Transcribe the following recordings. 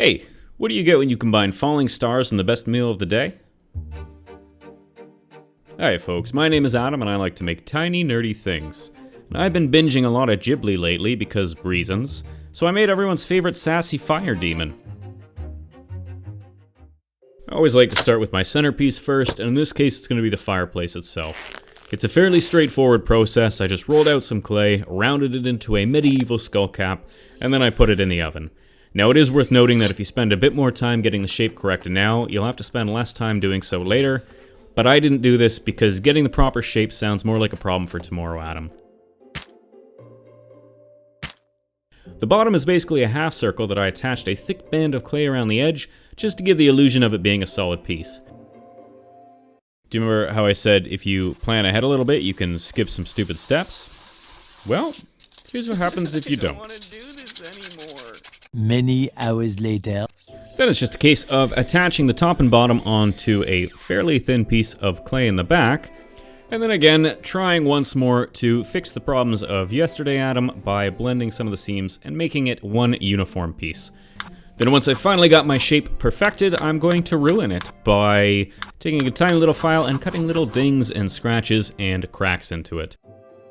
Hey, what do you get when you combine falling stars and the best meal of the day? Hi folks, my name is Adam and I like to make tiny nerdy things. And I've been binging a lot of Ghibli lately because reasons, so I made everyone's favorite sassy fire demon. I always like to start with my centerpiece first, and in this case it's going to be the fireplace itself. It's a fairly straightforward process. I just rolled out some clay, rounded it into a medieval skull cap, and then I put it in the oven. Now it is worth noting that if you spend a bit more time getting the shape correct now, you'll have to spend less time doing so later, but I didn't do this because getting the proper shape sounds more like a problem for tomorrow, Adam. The bottom is basically a half circle that I attached a thick band of clay around the edge, just to give the illusion of it being a solid piece. Do you remember how I said if you plan ahead a little bit, you can skip some stupid steps? Well, here's what happens if you don't. I don't want to do this anymore. Many hours later. Then it's just a case of attaching the top and bottom onto a fairly thin piece of clay in the back, and then again, trying once more to fix the problems of yesterday, Adam, by blending some of the seams and making it one uniform piece. Then once I finally got my shape perfected, I'm going to ruin it by taking a tiny little file and cutting little dings and scratches and cracks into it.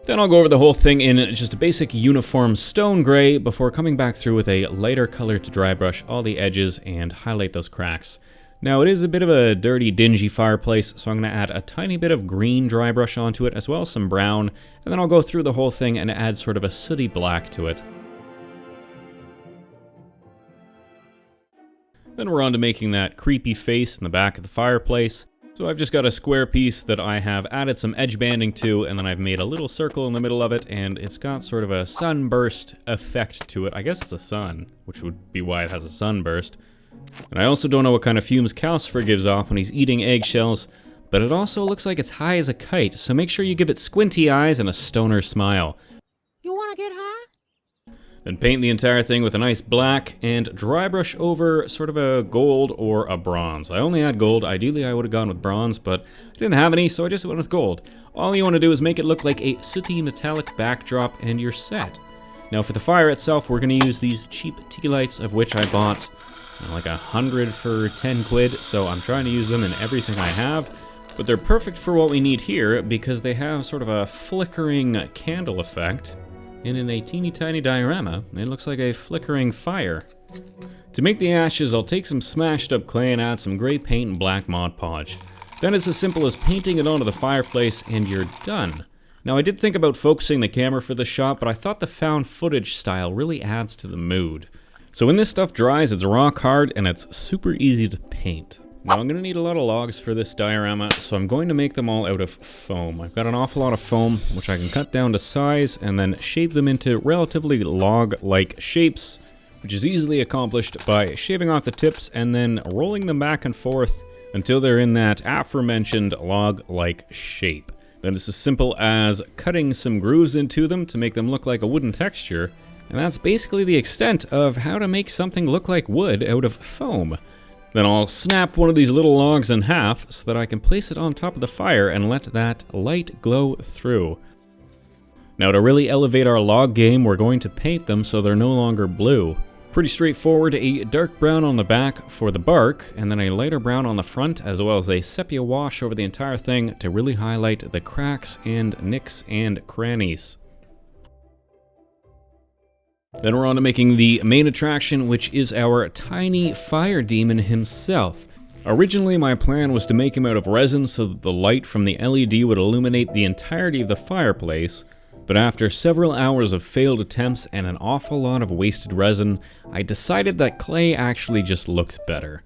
Then I'll go over the whole thing in just a basic uniform stone gray before coming back through with a lighter color to dry brush all the edges and highlight those cracks. Now it is a bit of a dirty, dingy fireplace, so I'm going to add a tiny bit of green dry brush onto it as well as some brown, and then I'll go through the whole thing and add sort of a sooty black to it. Then we're on to making that creepy face in the back of the fireplace. So I've just got a square piece that I have added some edge banding to, and then I've made a little circle in the middle of it, and it's got sort of a sunburst effect to it. I guess it's a sun, which would be why it has a sunburst. And I also don't know what kind of fumes Calcifer gives off when he's eating eggshells, but it also looks like it's high as a kite, so make sure you give it squinty eyes and a stoner smile. You want to get high? Then paint the entire thing with a nice black and dry brush over sort of a gold or a bronze. I only had gold. Ideally I would have gone with bronze, but I didn't have any, so I just went with gold. All you want to do is make it look like a sooty metallic backdrop and you're set. Now for the fire itself, we're going to use these cheap tea lights, of which I bought like 100 for 10 quid, so I'm trying to use them in everything I have. But they're perfect for what we need here because they have sort of a flickering candle effect. And in a teeny tiny diorama, it looks like a flickering fire. To make the ashes, I'll take some smashed up clay and add some gray paint and black Mod Podge. Then it's as simple as painting it onto the fireplace and you're done. Now I did think about focusing the camera for this shot, but I thought the found footage style really adds to the mood. So when this stuff dries, it's rock hard and it's super easy to paint. Now I'm going to need a lot of logs for this diorama, so I'm going to make them all out of foam. I've got an awful lot of foam, which I can cut down to size and then shape them into relatively log-like shapes, which is easily accomplished by shaving off the tips and then rolling them back and forth until they're in that aforementioned log-like shape. Then it's as simple as cutting some grooves into them to make them look like a wooden texture, and that's basically the extent of how to make something look like wood out of foam. Then I'll snap one of these little logs in half so that I can place it on top of the fire and let that light glow through. Now to really elevate our log game, we're going to paint them so they're no longer blue. Pretty straightforward, a dark brown on the back for the bark, and then a lighter brown on the front, as well as a sepia wash over the entire thing to really highlight the cracks and nicks and crannies. Then we're on to making the main attraction, which is our tiny fire demon himself. Originally my plan was to make him out of resin so that the light from the LED would illuminate the entirety of the fireplace, but after several hours of failed attempts and an awful lot of wasted resin, I decided that clay actually just looks better.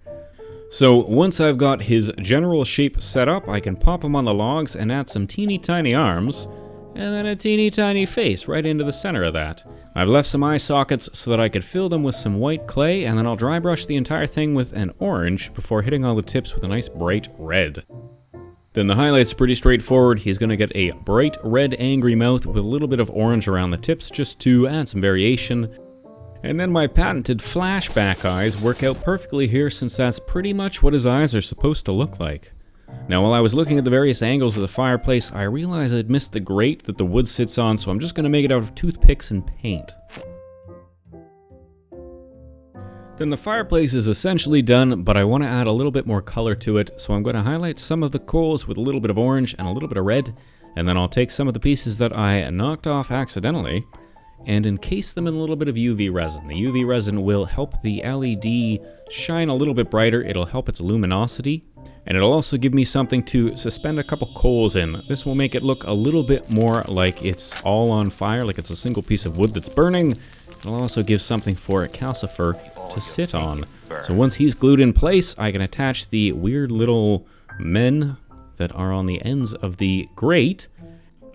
So once I've got his general shape set up, I can pop him on the logs and add some teeny tiny arms, and then a teeny tiny face right into the center of that. I've left some eye sockets so that I could fill them with some white clay, and then I'll dry brush the entire thing with an orange before hitting all the tips with a nice bright red. Then the highlight's pretty straightforward. He's going to get a bright red angry mouth with a little bit of orange around the tips just to add some variation. And then my patented flashback eyes work out perfectly here since that's pretty much what his eyes are supposed to look like. Now, while I was looking at the various angles of the fireplace, I realized I'd missed the grate that the wood sits on, so I'm just going to make it out of toothpicks and paint. Then the fireplace is essentially done, but I want to add a little bit more color to it, so I'm going to highlight some of the coals with a little bit of orange and a little bit of red, and then I'll take some of the pieces that I knocked off accidentally and encase them in a little bit of UV resin. The UV resin will help the LED shine a little bit brighter, it'll help its luminosity, and it'll also give me something to suspend a couple coals in. This will make it look a little bit more like it's all on fire, like it's a single piece of wood that's burning. It'll also give something for Calcifer to sit on. So once he's glued in place, I can attach the weird little men that are on the ends of the grate,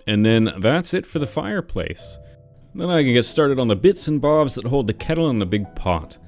and then that's it for the fireplace. Then I can get started on the bits and bobs that hold the kettle and the big pot.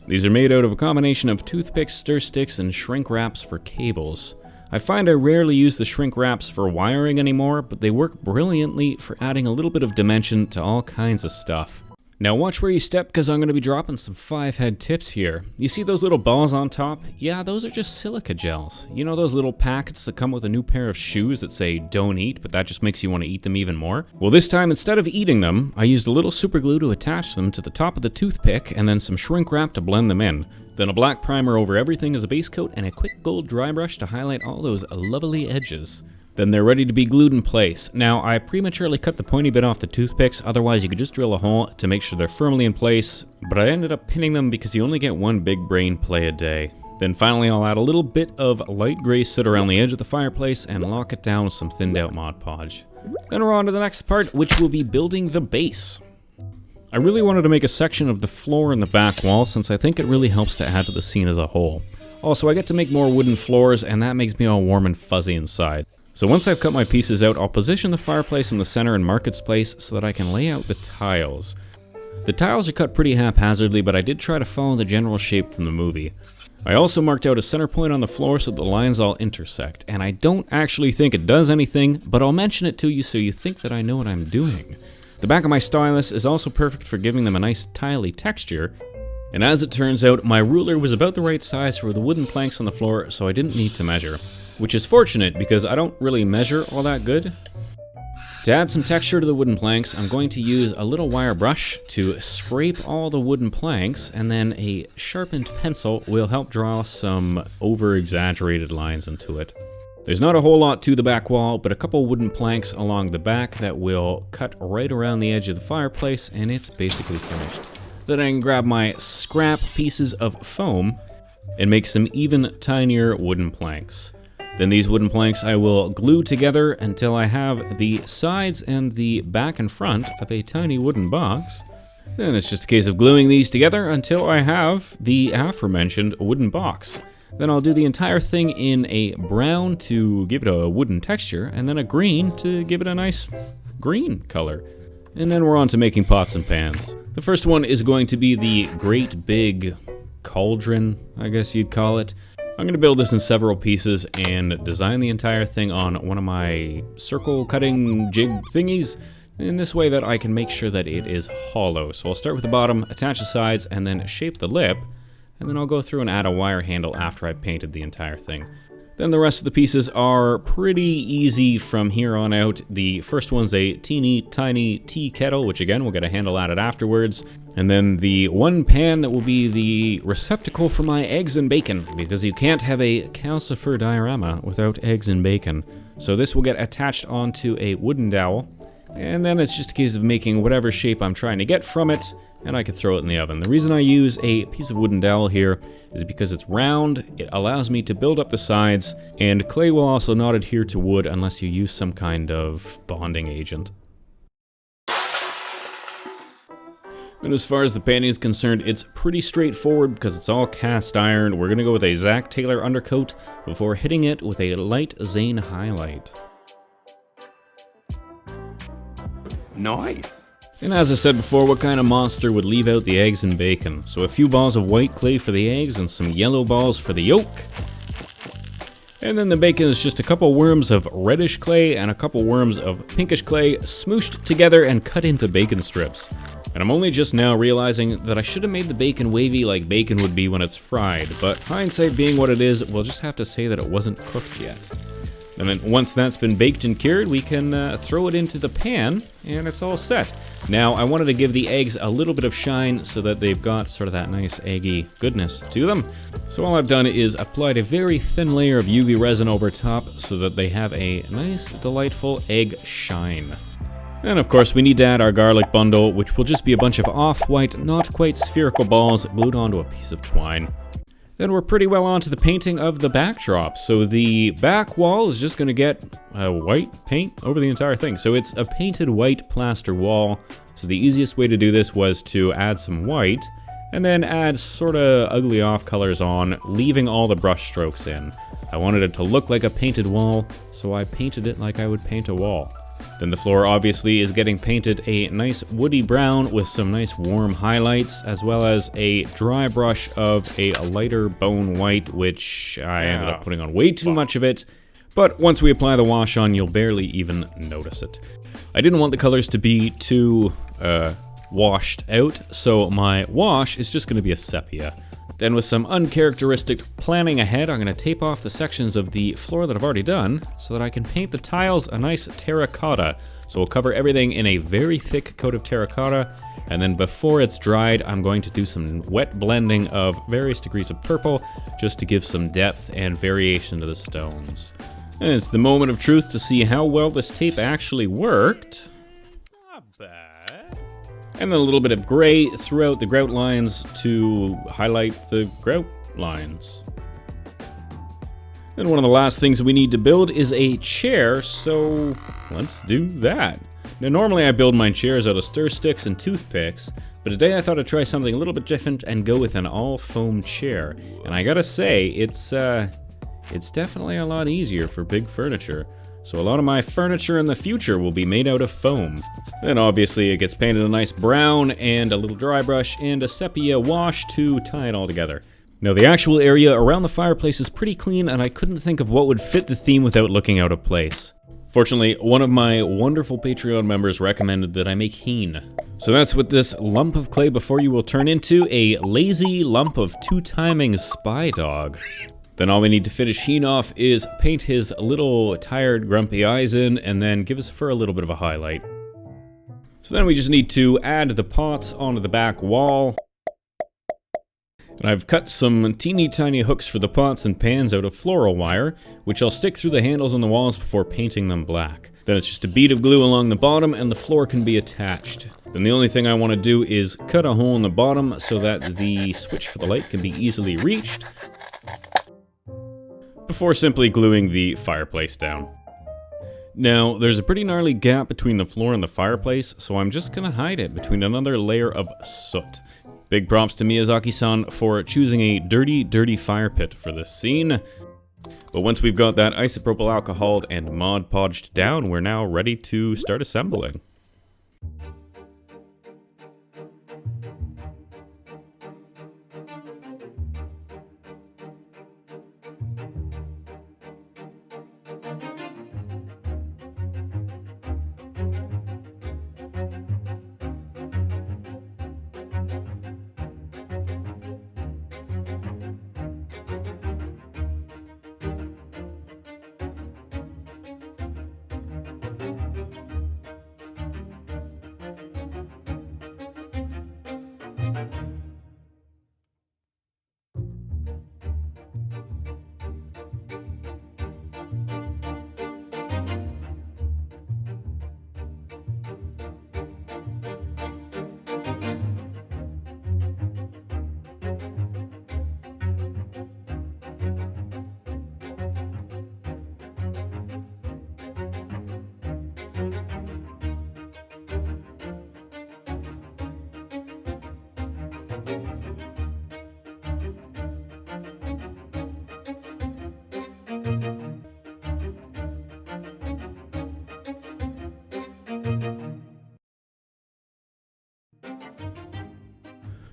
These are made out of a combination of toothpicks, stir sticks, and shrink wraps for cables. I find I rarely use the shrink wraps for wiring anymore, but they work brilliantly for adding a little bit of dimension to all kinds of stuff. Now watch where you step, because I'm going to be dropping some 5-head tips here. You see those little balls on top? Yeah, those are just silica gels. You know those little packets that come with a new pair of shoes that say don't eat, but that just makes you want to eat them even more? Well, this time, instead of eating them, I used a little super glue to attach them to the top of the toothpick, and then some shrink wrap to blend them in. Then a black primer over everything as a base coat, and a quick gold dry brush to highlight all those lovely edges. Then they're ready to be glued in place. Now, I prematurely cut the pointy bit off the toothpicks, otherwise you could just drill a hole to make sure they're firmly in place, but I ended up pinning them because you only get one big brain play a day. Then finally I'll add a little bit of light gray soot around the edge of the fireplace and lock it down with some thinned out Mod Podge. Then we're on to the next part, which will be building the base. I really wanted to make a section of the floor in the back wall since I think it really helps to add to the scene as a whole. Also, I get to make more wooden floors, and that makes me all warm and fuzzy inside. So once I've cut my pieces out, I'll position the fireplace in the center and mark its place so that I can lay out the tiles. The tiles are cut pretty haphazardly, but I did try to follow the general shape from the movie. I also marked out a center point on the floor so the lines all intersect, and I don't actually think it does anything, but I'll mention it to you so you think that I know what I'm doing. The back of my stylus is also perfect for giving them a nice tiley texture, and as it turns out, my ruler was about the right size for the wooden planks on the floor, so I didn't need to measure. Which is fortunate because I don't really measure all that good. To add some texture to the wooden planks, I'm going to use a little wire brush to scrape all the wooden planks, and then a sharpened pencil will help draw some over-exaggerated lines into it. There's not a whole lot to the back wall, but a couple wooden planks along the back that will cut right around the edge of the fireplace, and it's basically finished. Then I can grab my scrap pieces of foam and make some even tinier wooden planks. Then these wooden planks I will glue together until I have the sides and the back and front of a tiny wooden box. Then it's just a case of gluing these together until I have the aforementioned wooden box. Then I'll do the entire thing in a brown to give it a wooden texture, and then a green to give it a nice green color. And then we're on to making pots and pans. The first one is going to be the great big cauldron, I guess you'd call it. I'm going to build this in several pieces and design the entire thing on one of my circle cutting jig thingies in this way that I can make sure that it is hollow. So I'll start with the bottom, attach the sides, and then shape the lip, and then I'll go through and add a wire handle after I've painted the entire thing. Then the rest of the pieces are pretty easy from here on out. The first one's a teeny tiny tea kettle, which again, we'll get a handle added afterwards. And then the one pan that will be the receptacle for my eggs and bacon, because you can't have a Calcifer diorama without eggs and bacon. So this will get attached onto a wooden dowel, and then it's just a case of making whatever shape I'm trying to get from it, and I can throw it in the oven. The reason I use a piece of wooden dowel here is because it's round, it allows me to build up the sides, and clay will also not adhere to wood unless you use some kind of bonding agent. And as far as the painting is concerned, it's pretty straightforward because it's all cast iron. We're going to go with a Zack Taylor undercoat before hitting it with a light Zane highlight. Nice. And as I said before, what kind of monster would leave out the eggs and bacon? So a few balls of white clay for the eggs and some yellow balls for the yolk. And then the bacon is just a couple worms of reddish clay and a couple worms of pinkish clay smooshed together and cut into bacon strips. And I'm only just now realizing that I should have made the bacon wavy like bacon would be when it's fried, but hindsight being what it is, we'll just have to say that it wasn't cooked yet. And then once that's been baked and cured, we can throw it into the pan, and it's all set. Now, I wanted to give the eggs a little bit of shine so that they've got sort of that nice eggy goodness to them. So all I've done is applied a very thin layer of UV resin over top so that they have a nice, delightful egg shine. And of course, we need to add our garlic bundle, which will just be a bunch of off-white, not quite spherical balls glued onto a piece of twine. Then we're pretty well onto the painting of the backdrop. So the back wall is just going to get white paint over the entire thing. So it's a painted white plaster wall. So the easiest way to do this was to add some white and then add sort of ugly off colors on, leaving all the brush strokes in. I wanted it to look like a painted wall, so I painted it like I would paint a wall. Then the floor obviously is getting painted a nice woody brown with some nice warm highlights, as well as a dry brush of a lighter bone white, which I ended up putting on way too much of it. But once we apply the wash on, you'll barely even notice it. I didn't want the colors to be too washed out, so my wash is just going to be a sepia. Then with some uncharacteristic planning ahead, I'm going to tape off the sections of the floor that I've already done so that I can paint the tiles a nice terracotta. So we'll cover everything in a very thick coat of terracotta, and then before it's dried, I'm going to do some wet blending of various degrees of purple just to give some depth and variation to the stones. And it's the moment of truth to see how well this tape actually worked. Not bad. And then a little bit of gray throughout the grout lines to highlight the grout lines. And one of the last things we need to build is a chair, so let's do that. Now normally I build my chairs out of stir sticks and toothpicks, but today I thought I'd try something a little bit different and go with an all foam chair. And I gotta say, it's definitely a lot easier for big furniture. So a lot of my furniture in the future will be made out of foam. Then obviously it gets painted a nice brown and a little dry brush and a sepia wash to tie it all together. Now the actual area around the fireplace is pretty clean and I couldn't think of what would fit the theme without looking out of place. Fortunately, one of my wonderful Patreon members recommended that I make heen. So that's what this lump of clay before you will turn into, a lazy lump of two-timing spy dog. Then all we need to finish Heen off is paint his little tired, grumpy eyes in, and then give his fur a little bit of a highlight. So then we just need to add the pots onto the back wall. And I've cut some teeny tiny hooks for the pots and pans out of floral wire, which I'll stick through the handles on the walls before painting them black. Then it's just a bead of glue along the bottom and the floor can be attached. Then the only thing I want to do is cut a hole in the bottom so that the switch for the light can be easily reached, before simply gluing the fireplace down. Now, there's a pretty gnarly gap between the floor and the fireplace, so I'm just gonna hide it between another layer of soot. Big props to Miyazaki-san for choosing a dirty, dirty fire pit for this scene. But once we've got that isopropyl alcohol and Mod Podged down, we're now ready to start assembling.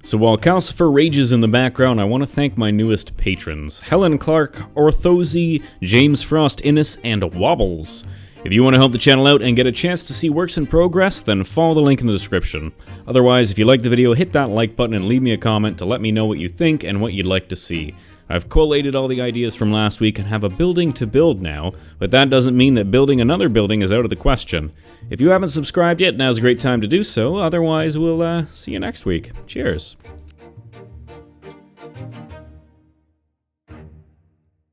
So while Calcifer rages in the background, I want to thank my newest patrons, Helen Clark, Orthozy, James Frost Innes, and Wobbles. If you want to help the channel out and get a chance to see works in progress, then follow the link in the description. Otherwise, if you like the video, hit that like button and leave me a comment to let me know what you think and what you'd like to see. I've collated all the ideas from last week and have a building to build now, but that doesn't mean that building another building is out of the question. If you haven't subscribed yet, now's a great time to do so. Otherwise, we'll see you next week. Cheers.